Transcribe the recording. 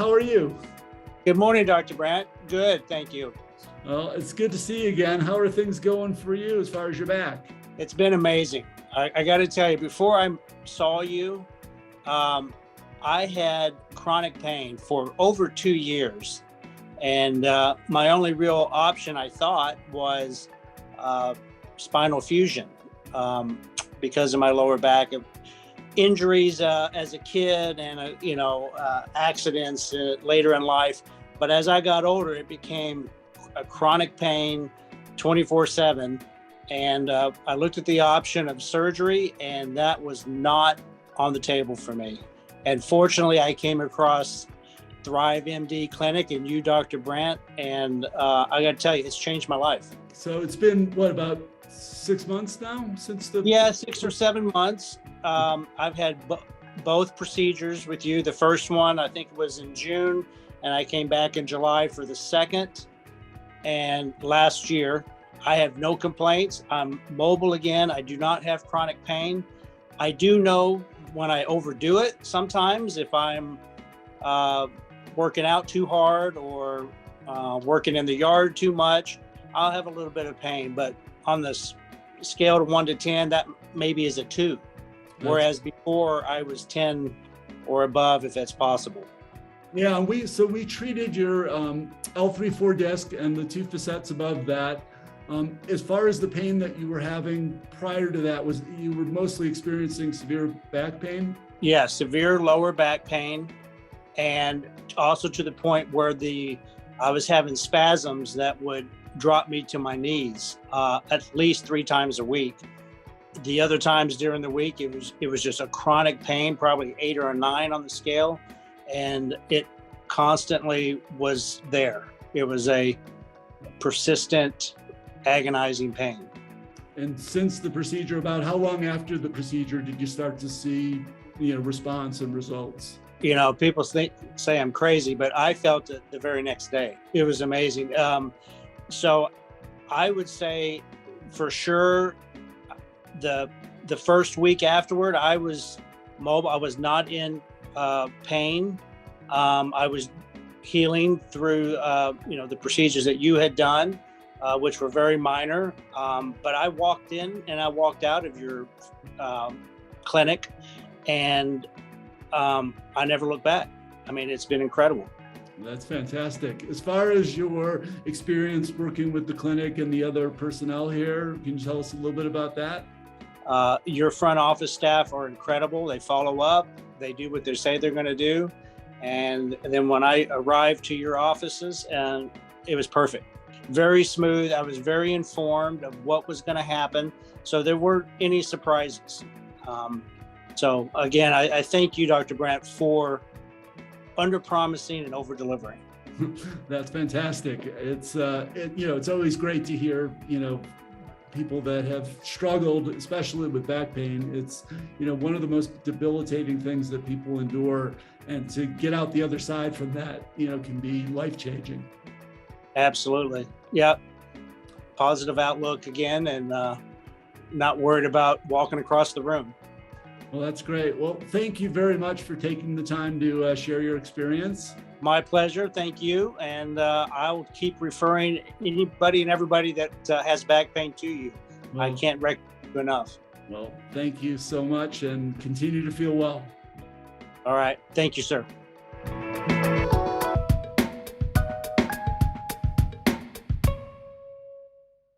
How are you? Good morning, Dr. Brandt. Good, thank you. Well, it's good to see you again. How are things going for you as far as your back? It's been amazing. I got to tell you, before I saw you, I had chronic pain for over 2 years. And my only real option, I thought, was spinal fusion because of my lower back injuries as a kid and, accidents later in life. But as I got older, it became a chronic pain 24/7. And I looked at the option of surgery, and that was not on the table for me. And fortunately, I came across Thrive MD Clinic and you, Dr. Brandt, and I got to tell you, it's changed my life. So it's been, about 6 months now since the... Yeah, 6 or 7 months. I've had both procedures with you. The first one, I think, was in June, and I came back in July for the second. And last year, I have no complaints. I'm mobile again. I do not have chronic pain. I do know when I overdo it sometimes, if I'm working out too hard or working in the yard too much, I'll have a little bit of pain. But on this scale of 1 to 10, that maybe is a 2. Whereas before I was 10 or above, if that's possible. Yeah, we treated your L3-4 disc and the 2 facets above that. As far as the pain that you were having prior to that, you were mostly experiencing severe back pain? Yeah, severe lower back pain, and also to the point where I was having spasms that would drop me to my knees at least 3 times a week. The other times during the week, it was just a chronic pain, probably 8 or a 9 on the scale, and it constantly was there. It was a persistent, agonizing pain. And since the procedure, about how long after the procedure did you start to see, response and results? People say I'm crazy, but I felt it the very next day. It was amazing. So I would say for sure the first week afterward, I was mobile. I was not in pain. I was healing through, the procedures that you had done, which were very minor. But I walked in and I walked out of your clinic, and I never looked back. I mean, it's been incredible. That's fantastic. As far as your experience working with the clinic and the other personnel here, can you tell us a little bit about that? Your front office staff are incredible. They follow up. They do what they say they're going to do. And then when I arrived to your offices, and it was perfect. Very smooth. I was very informed of what was going to happen. So there weren't any surprises. So again, I thank you, Dr. Brandt, for under-promising and over-delivering. That's fantastic. It's always great to hear, people that have struggled, especially with back pain. It's, one of the most debilitating things that people endure, and to get out the other side from that, can be life-changing. Absolutely. Yep. Positive outlook again, and not worried about walking across the room. Well, that's great. Well, thank you very much for taking the time to share your experience. My pleasure. Thank you. And I'll keep referring anybody and everybody that has back pain to you. Well, I can't recommend you enough. Well, thank you so much, and continue to feel well. All right. Thank you, sir.